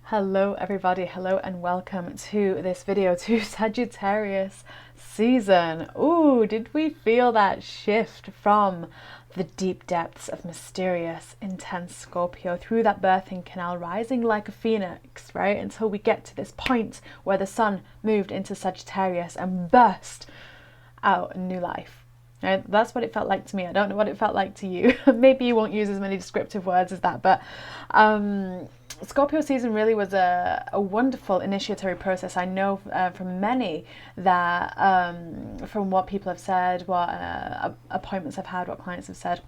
Hello everybody, hello and welcome to this video to Sagittarius season. Ooh, did we feel that shift from the deep depths of mysterious, intense Scorpio through that birthing canal, rising like a phoenix, right? Until we get to this point where the sun moved into Sagittarius and burst out a new life. Right? That's what it felt like to me. I don't know what it felt like to you. Maybe you won't use as many descriptive words as that, but Scorpio season really was a wonderful initiatory process. I know from many that from what people have said, what appointments I've had, what clients have said,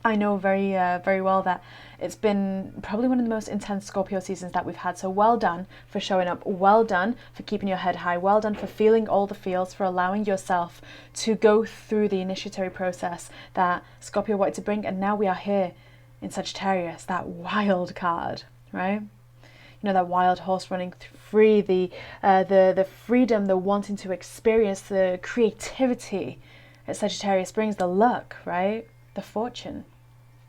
I know very well that it's been probably one of the most intense Scorpio seasons that we've had. So well done for showing up. Well done for keeping your head high. Well done for feeling all the feels, for allowing yourself to go through the initiatory process that Scorpio wanted to bring. And now we are here in Sagittarius, that wild card, right? You know, that wild horse running free, the freedom, the wanting to experience, the creativity that Sagittarius brings, the luck, right? The fortune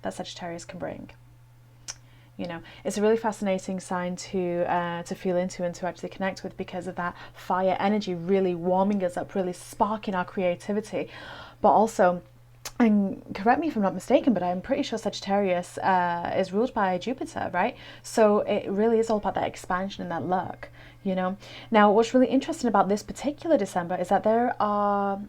that Sagittarius can bring. You know, it's a really fascinating sign to feel into and to actually connect with, because of that fire energy really warming us up, really sparking our creativity. But also, and correct me if I'm not mistaken, but I'm pretty sure Sagittarius is ruled by Jupiter, right? So it really is all about that expansion and that luck, you know. Now, what's really interesting about this particular December is that there are,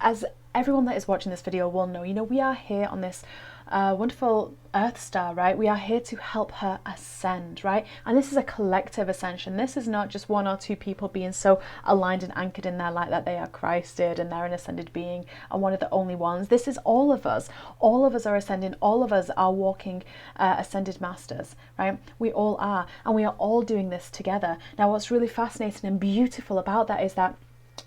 as everyone that is watching this video will know, you know, we are here on this wonderful Earth star, right? We are here to help her ascend, right? And this is a collective ascension. This is not just one or two people being so aligned and anchored in their light that they are Christed and they're an ascended being and one of the only ones. This is all of us. All of us are ascending. All of us are walking ascended masters, right? We all are. And we are all doing this together. Now, what's really fascinating and beautiful about that is that,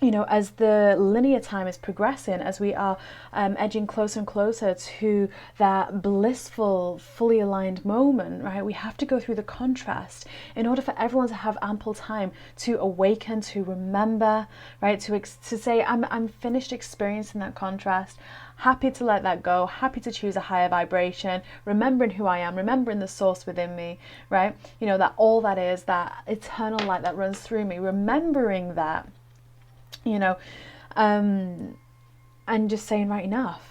you know, as the linear time is progressing, as we are edging closer and closer to that blissful, fully aligned moment, right, we have to go through the contrast in order for everyone to have ample time to awaken, to remember, right, to say, I'm finished experiencing that contrast, happy to let that go, happy to choose a higher vibration, remembering who I am, remembering the source within me, right, you know, that all that is, that eternal light that runs through me, remembering that, you know, and just saying, right, enough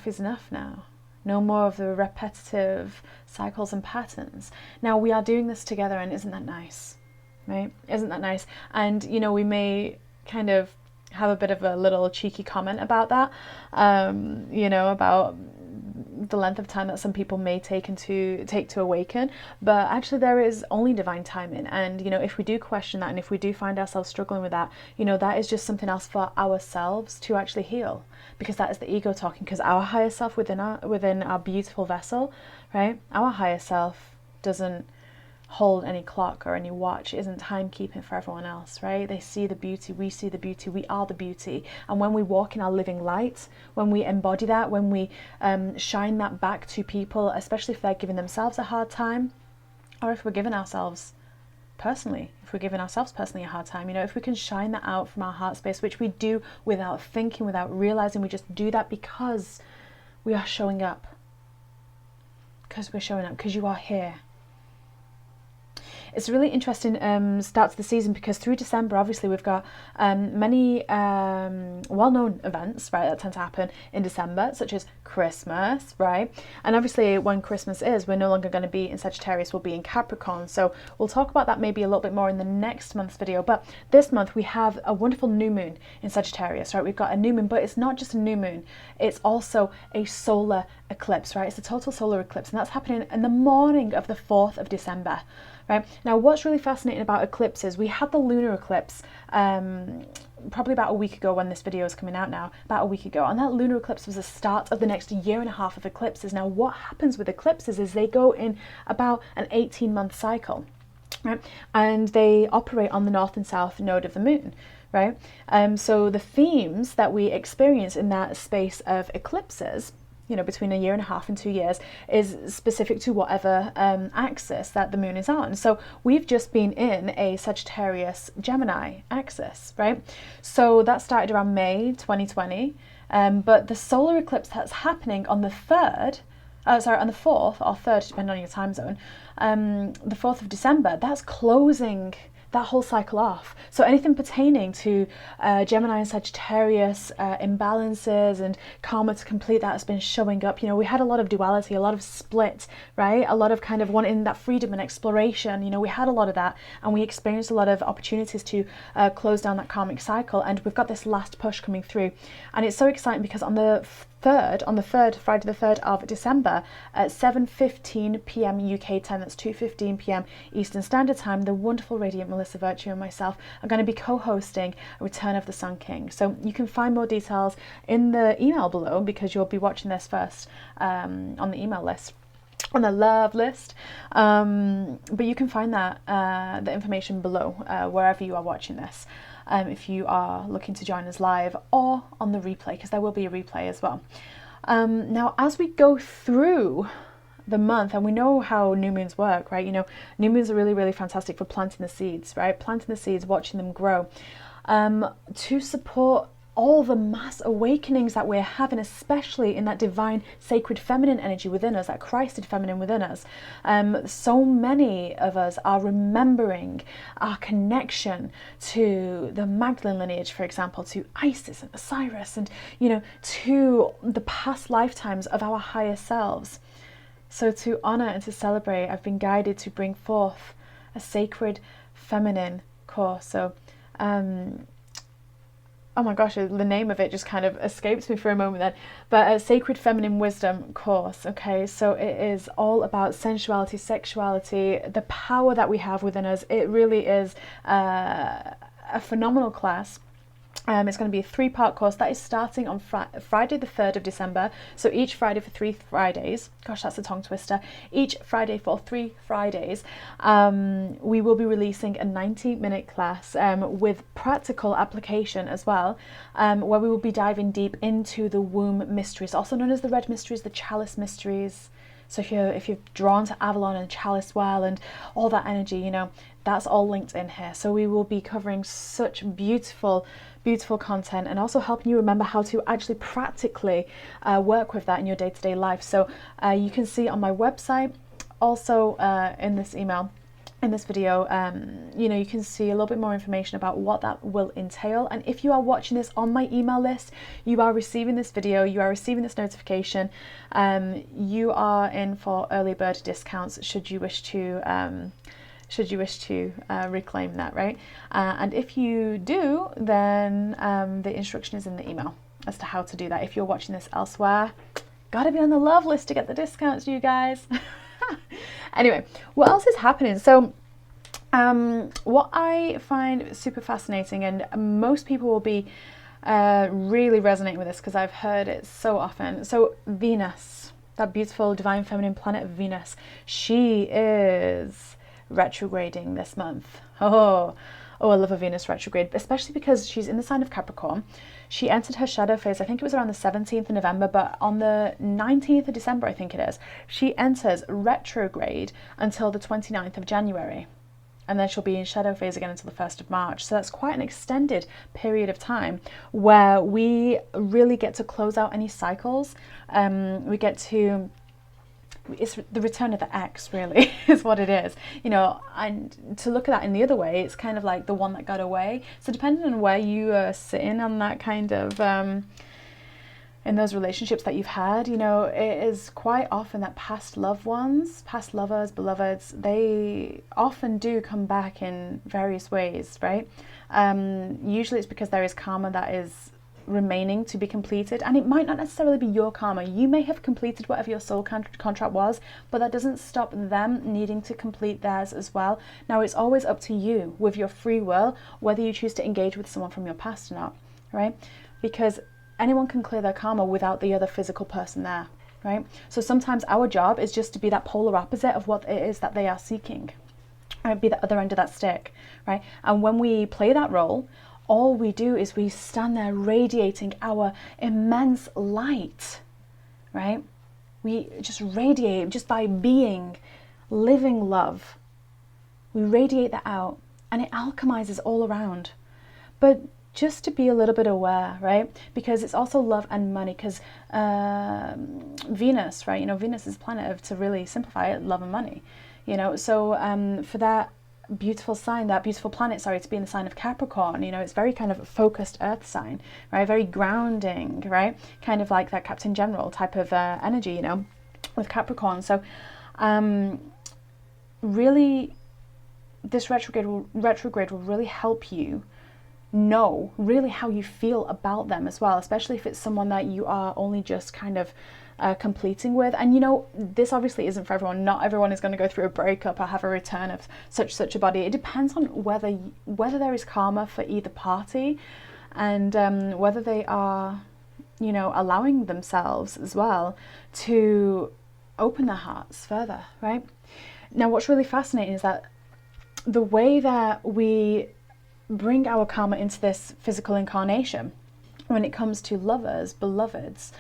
is enough now. No more of the repetitive cycles and patterns. Now we are doing this together, and isn't that nice, right? Isn't that nice? And, you know, we may kind of have a bit of a little cheeky comment about that, you know, about the length of time that some people may take to awaken, but actually there is only divine timing. And, you know, if we do question that, and if we do find ourselves struggling with that, you know, that is just something else for ourselves to actually heal, because that is the ego talking. Because our higher self within our beautiful vessel, right, our higher self doesn't hold any clock or any watch, it isn't timekeeping for everyone else, right? They see the beauty, we see the beauty, we are the beauty. And when we walk in our living light, when we embody that, when we shine that back to people, especially if they're giving themselves a hard time, or if we're giving ourselves personally a hard time, you know, if we can shine that out from our heart space, which we do without thinking, without realizing, we just do that because we are showing up, because you are here. It's a really interesting start to the season, because through December, obviously, we've got many well-known events, right, that tend to happen in December, such as Christmas, right? And obviously, when Christmas is, we're no longer going to be in Sagittarius, we'll be in Capricorn. So we'll talk about that maybe a little bit more in the next month's video. But this month, we have a wonderful new moon in Sagittarius, right? We've got a new moon, but it's not just a new moon. It's also a solar eclipse, right? It's a total solar eclipse, and that's happening in the morning of the 4th of December. Right. Now, what's really fascinating about eclipses, we had the lunar eclipse probably about a week ago when this video is coming out now, about a week ago, and that lunar eclipse was the start of the next year and a half of eclipses. Now, what happens with eclipses is they go in about an 18-month cycle, right? And they operate on the north and south node of the moon, right? So the themes that we experience in that space of eclipses, you know, between a year and a half and 2 years, is specific to whatever axis that the moon is on. So we've just been in a Sagittarius Gemini axis, right? So that started around May 2020, but the solar eclipse that's happening on the 3rd sorry, on the 4th or 3rd, depending on your time zone, the 4th of December, that's closing that whole cycle off. So anything pertaining to Gemini and Sagittarius imbalances and karma to complete that has been showing up. You know, we had a lot of duality, a lot of split, right? A lot of kind of wanting that freedom and exploration. You know, we had a lot of that, and we experienced a lot of opportunities to close down that karmic cycle. And we've got this last push coming through, and it's so exciting because on the 3rd, Friday the 3rd of December at 7:15 p.m. UK time, that's 2:15 p.m. Eastern Standard Time, the wonderful radiant Melissa Virtue and myself are going to be co-hosting Return of the Sun King. So you can find more details in the email below, because you'll be watching this first on the email list, on the love list, but you can find that the information below wherever you are watching this, if you are looking to join us live or on the replay, because there will be a replay as well. Now, as we go through the month, and we know how new moons work, right? You know, new moons are really, really fantastic for planting the seeds, right? Planting the seeds, watching them grow, to support all the mass awakenings that we're having, especially in that divine sacred feminine energy within us, that Christed feminine within us. So many of us are remembering our connection to the Magdalene lineage, for example, to Isis and Osiris, and, you know, to the past lifetimes of our higher selves. So to honor and to celebrate, I've been guided to bring forth a sacred feminine course. So oh my gosh, the name of it just kind of escapes me for a moment then, but a Sacred Feminine Wisdom course, okay? So it is all about sensuality, sexuality, the power that we have within us. It really is a phenomenal class. It's going to be a 3-part course that is starting on Friday the 3rd of December. So each Friday for 3 Fridays. Gosh, that's a tongue twister. Each Friday for 3 Fridays, we will be releasing a 90-minute class with practical application as well, where we will be diving deep into the womb mysteries, also known as the red mysteries, the chalice mysteries. So if you're drawn to Avalon and Chalice Well and all that energy, you know, that's all linked in here. So we will be covering such beautiful content, and also helping you remember how to actually practically work with that in your day-to-day life. So you can see on my website, also in this email, in this video, you know, you can see a little bit more information about what that will entail. And if you are watching this on my email list, you are receiving this video, you are receiving this notification, you are in for early bird discounts should you wish to reclaim that, right? And if you do, then the instruction is in the email as to how to do that. If you're watching this elsewhere, gotta be on the love list to get the discounts, you guys. Anyway, what else is happening? So what I find super fascinating, and most people will be really resonating with this because I've heard it so often. So Venus, that beautiful divine feminine planet Venus, she is retrograding this month. Oh, I love a Venus retrograde, especially because she's in the sign of Capricorn. She entered her shadow phase, I think it was around the 17th of November, but on the 19th of December, I think it is, she enters retrograde until the 29th of January. And then she'll be in shadow phase again until the 1st of March. So that's quite an extended period of time where we really get to close out any cycles. We get to, it's the return of the ex, really, is what it is, you know. And to look at that in the other way, it's kind of like the one that got away. So depending on where you are sitting on that kind of in those relationships that you've had, you know, it is quite often that past loved ones, past lovers, beloveds, they often do come back in various ways, right? Usually it's because there is karma that is remaining to be completed, and it might not necessarily be your karma. You may have completed whatever your soul contract was, but that doesn't stop them needing to complete theirs as well. Now, it's always up to you with your free will whether you choose to engage with someone from your past or not, right? Because anyone can clear their karma without the other physical person there, right? So sometimes our job is just to be that polar opposite of what it is that they are seeking, right? Be the other end of that stick, right? And when we play that role, all we do is we stand there radiating our immense light, right? We just radiate just by being, living love. We radiate that out, and it alchemizes all around. But just to be a little bit aware, right? Because it's also love and money, because Venus, right? You know, Venus is a planet of, to really simplify it, love and money, you know. So for that beautiful sign, that beautiful planet, sorry, to be in the sign of Capricorn, you know, it's very kind of focused earth sign, right? Very grounding, right? Kind of like that Captain General type of energy, you know, with Capricorn. So really, this retrograde will really help you know really how you feel about them as well, especially if it's someone that you are only just kind of completing with. And you know, this obviously isn't for everyone. Not everyone is going to go through a breakup or have a return of such a body. It depends on whether there is karma for either party, and whether they are, you know, allowing themselves as well to open their hearts further, right? Now, what's really fascinating is that the way that we bring our karma into this physical incarnation, when it comes to lovers, beloveds,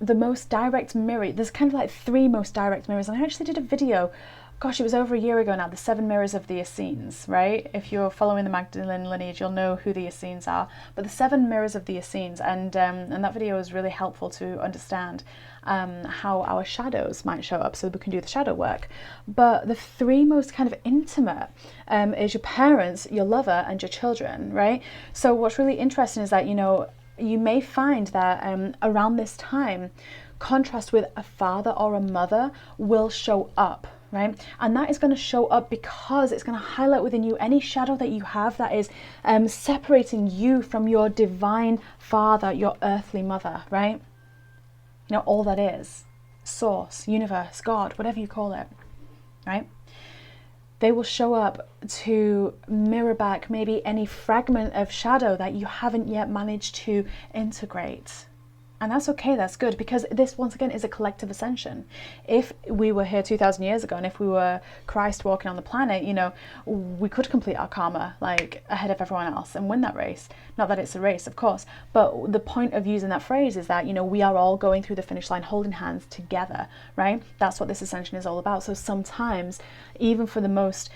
the most direct mirror, there's kind of like 3 most direct mirrors. And I actually did a video, gosh, it was over a year ago now, the 7 mirrors of the Essenes, right? If you're following the Magdalene lineage, you'll know who the Essenes are. But the 7 mirrors of the Essenes, and that video is really helpful to understand how our shadows might show up, so we can do the shadow work. But the 3 most kind of intimate is your parents, your lover, and your children, right? So what's really interesting is that, you know, you may find that around this time, contrast with a father or a mother will show up, right? And that is going to show up because it's going to highlight within you any shadow that you have that is separating you from your divine father, your earthly mother, right? You know, all that is, source, universe, God, whatever you call it, right? They will show up to mirror back maybe any fragment of shadow that you haven't yet managed to integrate. And that's okay, that's good, because this, once again, is a collective ascension. If we were here 2,000 years ago, and if we were Christ walking on the planet, you know, we could complete our karma, like, ahead of everyone else and win that race. Not that it's a race, of course, but the point of using that phrase is that, you know, we are all going through the finish line holding hands together, right? That's what this ascension is all about. So sometimes, even for the most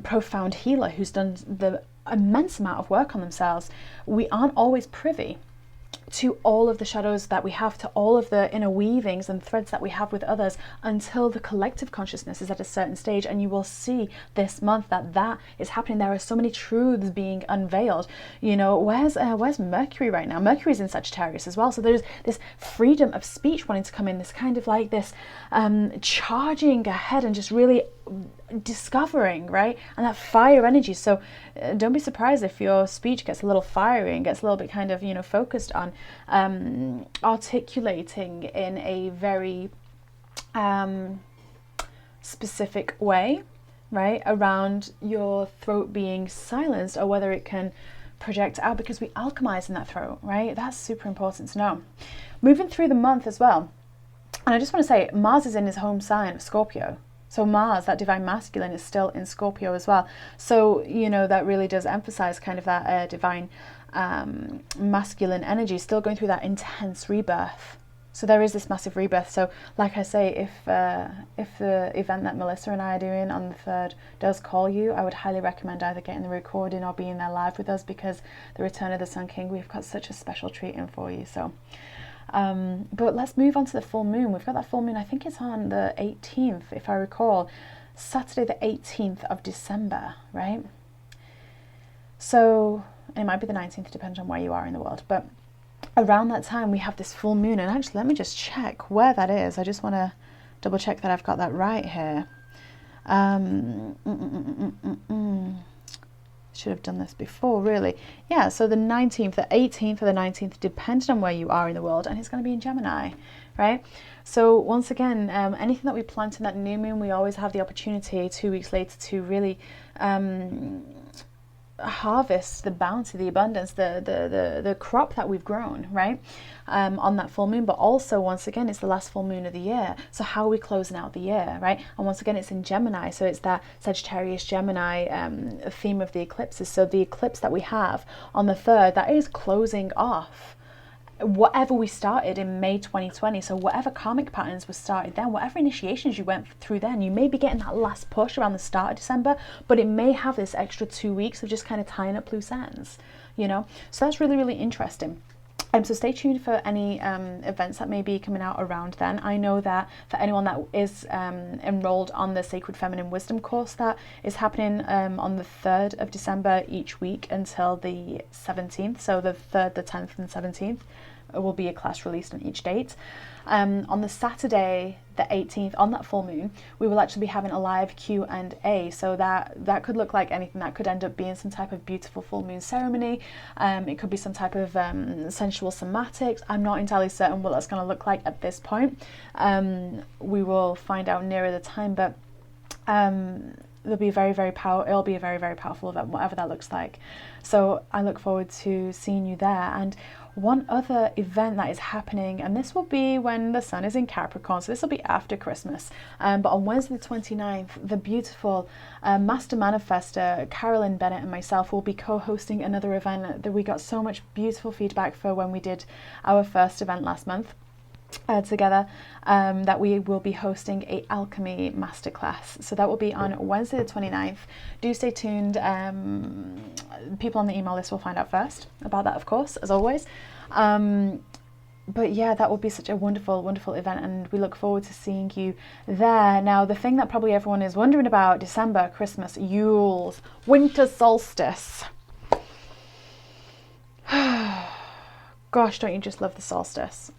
profound healer who's done the immense amount of work on themselves, we aren't always privy to all of the shadows that we have, to all of the inner weavings and threads that we have with others, until the collective consciousness is at a certain stage. And you will see this month that that is happening. There are so many truths being unveiled. You know, where's Mercury right now? Mercury's in Sagittarius as well. So there's this freedom of speech wanting to come in, this kind of like this charging ahead and just really discovering, right? And that fire energy. So don't be surprised if your speech gets a little fiery and gets a little bit kind of, you know, focused on articulating in a very specific way, right? Around your throat being silenced, or whether it can project out, because we alchemize in that throat, right? That's super important to know. Moving through the month as well. And I just want to say, Mars is in his home sign of Scorpio. So Mars, that divine masculine, is still in Scorpio as well. So, you know, that really does emphasize kind of that divine masculine energy, still going through that intense rebirth. So there is this massive rebirth. So like I say, if the event that Melissa and I are doing on the 3rd does call you, I would highly recommend either getting the recording or being there live with us, because the return of the Sun King, we've got such a special treat in for you. So but let's move on to the full moon. We've got that full moon, I think it's on the 18th, if I recall, Saturday the 18th of December, right? So it might be the 19th, depending on where you are in the world, but around that time we have this full moon. And actually, let me just check where that is. I just want to double check that I've got that right here. Should have done this before, really. Yeah, so the 19th, the 18th or the 19th, depending on where you are in the world, and it's going to be in Gemini, right? So once again, anything that we plant in that new moon, we always have the opportunity 2 weeks later to really harvest the bounty, the abundance, the crop that we've grown, right? On that full moon. But also, once again, it's the last full moon of the year. So how are we closing out the year, right? And once again, it's in Gemini. So it's that Sagittarius Gemini theme of the eclipses. So the eclipse that we have on the 3rd, that is closing off whatever we started in May 2020, so whatever karmic patterns were started then, whatever initiations you went through then, you may be getting that last push around the start of December, but it may have this extra 2 weeks of just kind of tying up loose ends, you know. So that's really, really interesting. So stay tuned for any events that may be coming out around then. I know that for anyone that is enrolled on the Sacred Feminine Wisdom course, that is happening on the 3rd of December each week until the 17th. So the 3rd, the 10th and 17th will be a class released on each date. On the Saturday, the 18th, on that full moon, we will actually be having a live Q&A. So that could look like anything. That could end up being some type of beautiful full moon ceremony. It could be some type of sensual somatics. I'm not entirely certain what that's going to look like at this point. We will find out nearer the time, but it'll be a very, very powerful event, whatever that looks like. So I look forward to seeing you there. And one other event that is happening, and this will be when the sun is in Capricorn, so this will be after Christmas, but on Wednesday the 29th, the beautiful master manifester Carolyne Bennett and myself will be co-hosting another event that we got so much beautiful feedback for when we did our first event last month together, that we will be hosting a Alchemy Masterclass. So that will be on Wednesday the 29th. Do stay tuned. People on the email list will find out first about that, of course, as always. But yeah, that will be such a wonderful, wonderful event, and we look forward to seeing you there. Now, the thing that probably everyone is wondering about: December, Christmas, Yule's, winter solstice. Gosh, don't you just love the solstice?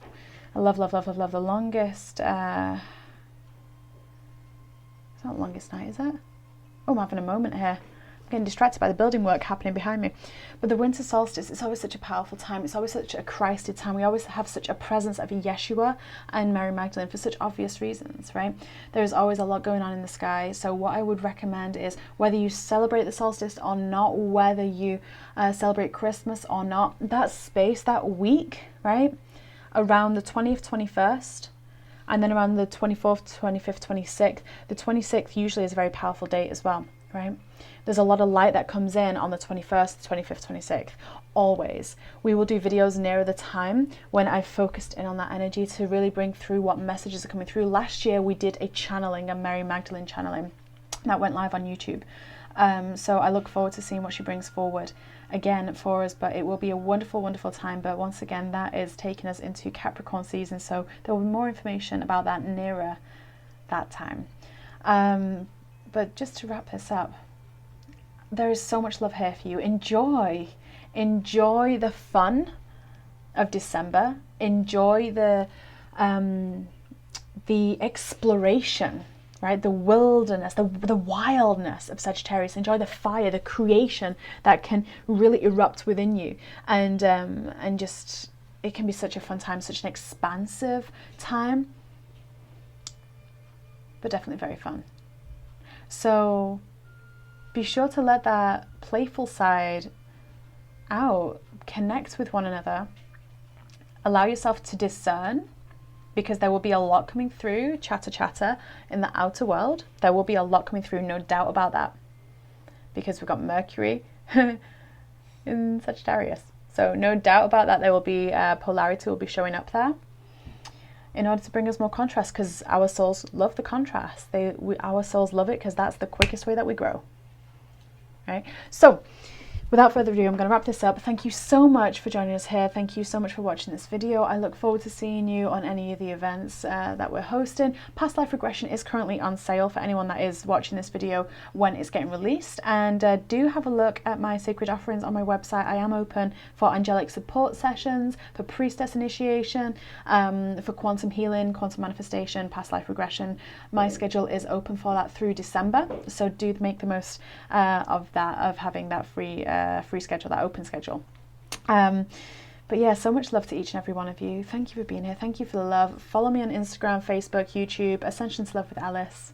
I love the longest, it's not longest night, is it? Oh, I'm having a moment here. I'm getting distracted by the building work happening behind me. But the winter solstice, it's always such a powerful time. It's always such a Christed time. We always have such a presence of Yeshua and Mary Magdalene for such obvious reasons, right? There's always a lot going on in the sky. So what I would recommend is, whether you celebrate the solstice or not, whether you celebrate Christmas or not, that space, that week, right? Around the 20th, 21st, and then around the 24th, 25th, 26th. The 26th usually is a very powerful date as well, right? There's a lot of light that comes in on the 21st, 25th, 26th, always. We will do videos nearer the time when I've focused in on that energy to really bring through what messages are coming through. Last year we did a channeling, a Mary Magdalene channeling, that went live on YouTube. So I look forward to seeing what she brings forward again for us, but it will be a wonderful, wonderful time. But once again, that is taking us into Capricorn season, so there will be more information about that nearer that time. But just to wrap this up, there is so much love here for you. Enjoy the fun of December. Enjoy the exploration, right? The wilderness, the wildness of Sagittarius. Enjoy the fire, the creation that can really erupt within you, and just, it can be such a fun time, such an expansive time, but definitely very fun. So be sure to let that playful side out, connect with one another, allow yourself to discern, because there will be a lot coming through, chatter in the outer world. There will be a lot coming through, no doubt about that, because we've got Mercury in Sagittarius. So no doubt about that, there will be polarity will be showing up there in order to bring us more contrast, because our souls love the contrast. Our souls love it because that's the quickest way that we grow, right? So without further ado, I'm going to wrap this up. Thank you so much for joining us here. Thank you so much for watching this video. I look forward to seeing you on any of the events that we're hosting. Past life regression is currently on sale for anyone that is watching this video when it's getting released. And do have a look at my sacred offerings on my website. I am open for angelic support sessions, for priestess initiation, for quantum healing, quantum manifestation, past life regression. My schedule is open for that through December. So do make the most of having that free schedule, that open schedule. But yeah, so much love to each and every one of you. Thank you for being here. Thank you for the love. Follow me on Instagram, Facebook, YouTube, Ascension to Love with Alice.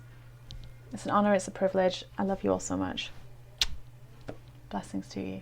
It's an honor, it's a privilege. I love you all so much. Blessings to you.